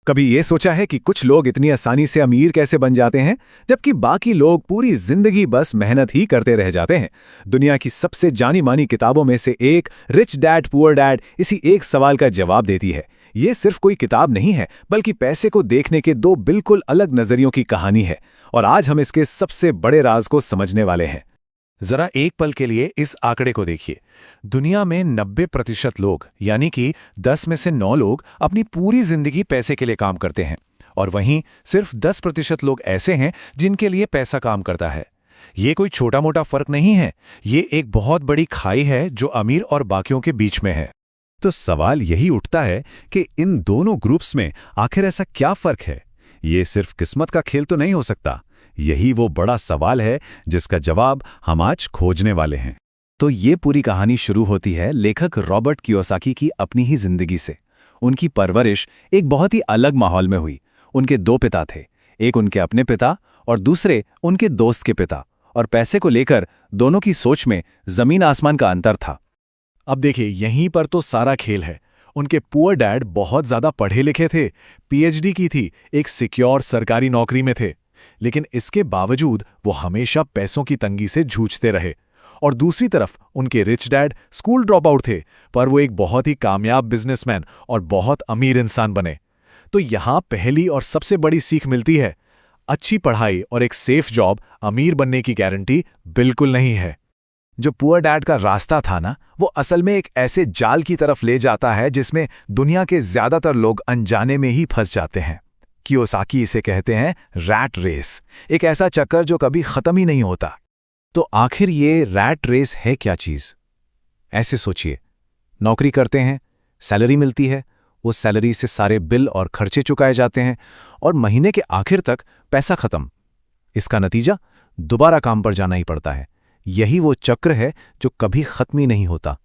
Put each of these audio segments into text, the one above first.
कभी ये सोचा है कि कुछ लोग इतनी आसानी से अमीर कैसे बन जाते हैं, जबकि बाकी लोग पूरी जिंदगी बस मेहनत ही करते रह जाते हैं। दुनिया की सबसे जानी मानी किताबों में से एक रिच डैड पुअर डैड इसी एक सवाल का जवाब देती है। ये सिर्फ कोई किताब नहीं है, बल्कि पैसे को देखने के दो बिल्कुल अलग नजरियों की कहानी है। और आज हम इसके सबसे बड़े राज को समझने वाले हैं। जरा एक पल के लिए इस आंकड़े को देखिए। दुनिया में 90% लोग, यानी कि 10 में से 9 लोग अपनी पूरी जिंदगी पैसे के लिए काम करते हैं, और वहीं सिर्फ 10% लोग ऐसे हैं जिनके लिए पैसा काम करता है। ये कोई छोटा मोटा फर्क नहीं है, ये एक बहुत बड़ी खाई है जो अमीर और बाकियों के बीच में है। तो सवाल यही उठता है कि इन दोनों ग्रुप्स में आखिर ऐसा क्या फर्क है? ये सिर्फ किस्मत का खेल तो नहीं हो सकता। यही वो बड़ा सवाल है जिसका जवाब हम आज खोजने वाले हैं। तो ये पूरी कहानी शुरू होती है लेखक रॉबर्ट कियोसाकी की अपनी ही जिंदगी से। उनकी परवरिश एक बहुत ही अलग माहौल में हुई। उनके दो पिता थे, एक उनके अपने पिता और दूसरे उनके दोस्त के पिता, और पैसे को लेकर दोनों की सोच में जमीन आसमान का अंतर था। अब देखिए, यहीं पर तो सारा खेल है। उनके पुअर डैड बहुत ज्यादा पढ़े लिखे थे, पीएचडी की थी, एक सिक्योर सरकारी नौकरी में थे, लेकिन इसके बावजूद वो हमेशा पैसों की तंगी से जूझते रहे। और दूसरी तरफ उनके rich dad school drop out थे, पर वो एक बहुत ही कामयाब बिजनेसमैन और बहुत अमीर इंसान बने। तो यहां पहली और सबसे बड़ी सीख मिलती है, अच्छी पढ़ाई और एक सेफ जॉब अमीर बनने की गारंटी बिल्कुल नहीं है। जो पुअर डैड का रास्ता था ना, वो असल में एक ऐसे जाल की तरफ ले जाता है जिसमें दुनिया के ज्यादातर लोग अनजाने में ही फंस जाते हैं। कियोसाकी इसे कहते हैं रैट रेस, एक ऐसा चक्कर जो कभी खत्म ही नहीं होता। तो आखिर ये रैट रेस है क्या चीज? ऐसे सोचिए, नौकरी करते हैं, सैलरी मिलती है, उस सैलरी से सारे बिल और खर्चे चुकाए जाते हैं, और महीने के आखिर तक पैसा खत्म। इसका नतीजा दोबारा काम पर जाना ही पड़ता है। यही वो चक्र है जो कभी खत्म ही नहीं होता।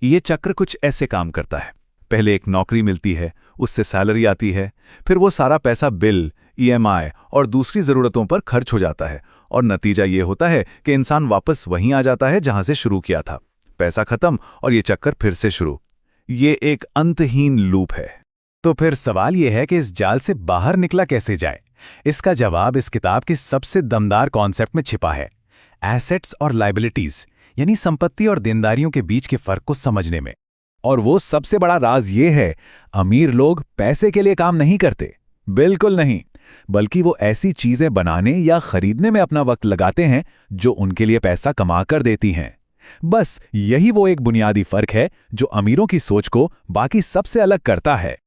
ये चक्र कुछ ऐसे काम करता है। पहले एक नौकरी मिलती है, उससे सैलरी आती है, फिर वो सारा पैसा बिल, ईएमआई और दूसरी ज़रूरतों पर खर्च हो जाता है, और नतीजा ये होता है कि इंसान वापस वहीं आ जाता है जहां से शुरू किया था। पैसा खत्म और ये चक्कर फिर से शुरू। ये एक अंतहीन लूप है। तो फिर सवाल ये है कि इस जाल से बाहर निकला कैसे जाए? इसका जवाब इस किताब के सबसे दमदार कॉन्सेप्ट में छिपा है, एसेट्स और लायबिलिटीज, यानी संपत्ति और देनदारियों के बीच के फर्क को समझने में। और वो सबसे बड़ा राज ये है, अमीर लोग पैसे के लिए काम नहीं करते, बिल्कुल नहीं, बल्कि वो ऐसी चीजें बनाने या खरीदने में अपना वक्त लगाते हैं जो उनके लिए पैसा कमा कर देती हैं। बस यही वो एक बुनियादी फर्क है जो अमीरों की सोच को बाकी सबसे अलग करता है।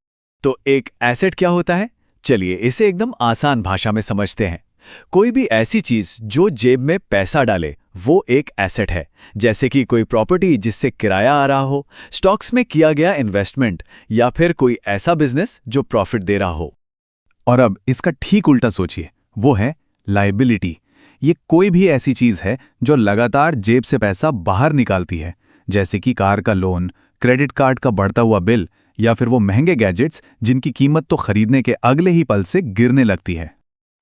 तो एक एसेट क्या होता है? चलिए इसे एकदम आसान भाषा में समझते हैं। कोई भी ऐसी चीज जो जेब में पैसा डाले, वो एक एसेट है। जैसे कि कोई प्रॉपर्टी जिससे किराया आ रहा हो, स्टॉक्स में किया गया इन्वेस्टमेंट, या फिर कोई ऐसा बिजनेस जो प्रॉफिट दे रहा हो। और अब इसका ठीक उल्टा सोचिए, वो है लायबिलिटी। ये कोई भी ऐसी चीज है जो लगातार जेब से पैसा बाहर निकालती है, जैसे कि कार का लोन, क्रेडिट कार्ड का बढ़ता हुआ बिल, या फिर वो महंगे गैजेट्स जिनकी कीमत तो खरीदने के अगले ही पल से गिरने लगती है।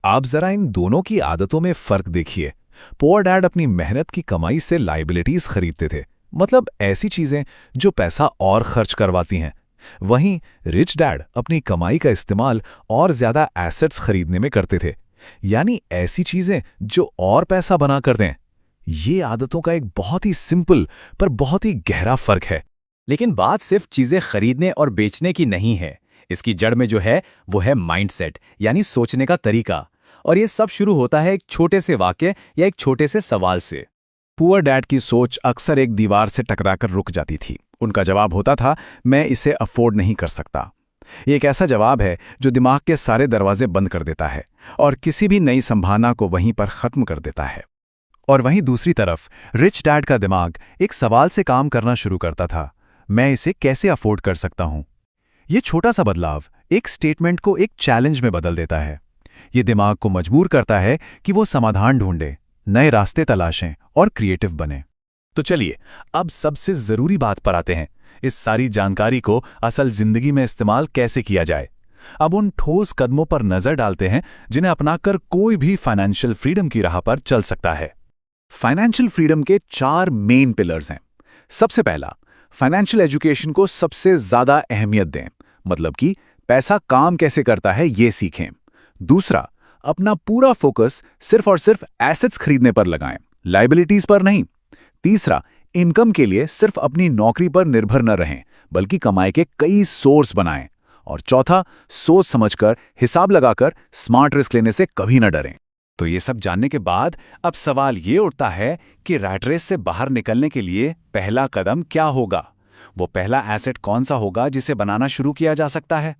आप जरा इन दोनों की आदतों में फर्क देखिए। पुअर डैड अपनी मेहनत की कमाई से लायबिलिटीज खरीदते थे, मतलब ऐसी चीजें जो पैसा और खर्च करवाती हैं। वहीं रिच डैड अपनी कमाई का इस्तेमाल और ज्यादा एसेट्स खरीदने में करते थे, यानी ऐसी चीजें जो और पैसा बना कर दें। ये आदतों का एक बहुत ही सिंपल पर बहुत ही गहरा फर्क है। लेकिन बात सिर्फ चीजें खरीदने और बेचने की नहीं है। इसकी जड़ में जो है वो है माइंडसेट, यानी सोचने का तरीका। और ये सब शुरू होता है एक छोटे से वाक्य या एक छोटे से सवाल से। पुअर डैड की सोच अक्सर एक दीवार से टकराकर रुक जाती थी। उनका जवाब होता था, मैं इसे अफोर्ड नहीं कर सकता। ये एक ऐसा जवाब है जो दिमाग के सारे दरवाजे बंद कर देता है और किसी भी नई संभावना को वहीं पर खत्म कर देता है। और वहीं दूसरी तरफ रिच डैड का दिमाग एक सवाल से काम करना शुरू करता था, मैं इसे कैसे अफोर्ड कर सकता हूं? ये छोटा सा बदलाव एक स्टेटमेंट को एक चैलेंज में बदल देता है। ये दिमाग को मजबूर करता है कि वो समाधान ढूंढे, नए रास्ते तलाशें और क्रिएटिव बने। तो चलिए अब सबसे जरूरी बात पर आते हैं, इस सारी जानकारी को असल जिंदगी में इस्तेमाल कैसे किया जाए। अब उन ठोस कदमों पर नजर डालते हैं जिन्हें अपनाकर कोई भी फाइनेंशियल फ्रीडम की राह पर चल सकता है। फाइनेंशियल फ्रीडम के 4 मेन पिलर्स हैं। सबसे पहला, फाइनेंशियल एजुकेशन को सबसे ज्यादा अहमियत दें, मतलब कि पैसा काम कैसे करता है ये सीखें। दूसरा, अपना पूरा फोकस सिर्फ और सिर्फ एसेट्स खरीदने पर लगाएं, लायबिलिटीज पर नहीं। तीसरा, इनकम के लिए सिर्फ अपनी नौकरी पर निर्भर न रहें, बल्कि कमाई के कई सोर्स बनाएं। और चौथा, सोच समझकर, हिसाब लगाकर स्मार्ट रिस्क लेने से कभी न डरें। तो ये सब जानने के बाद अब सवाल ये उठता है कि रैट रेस से बाहर निकलने के लिए पहला कदम क्या होगा? वो पहला एसेट कौन सा होगा जिसे बनाना शुरू किया जा सकता है?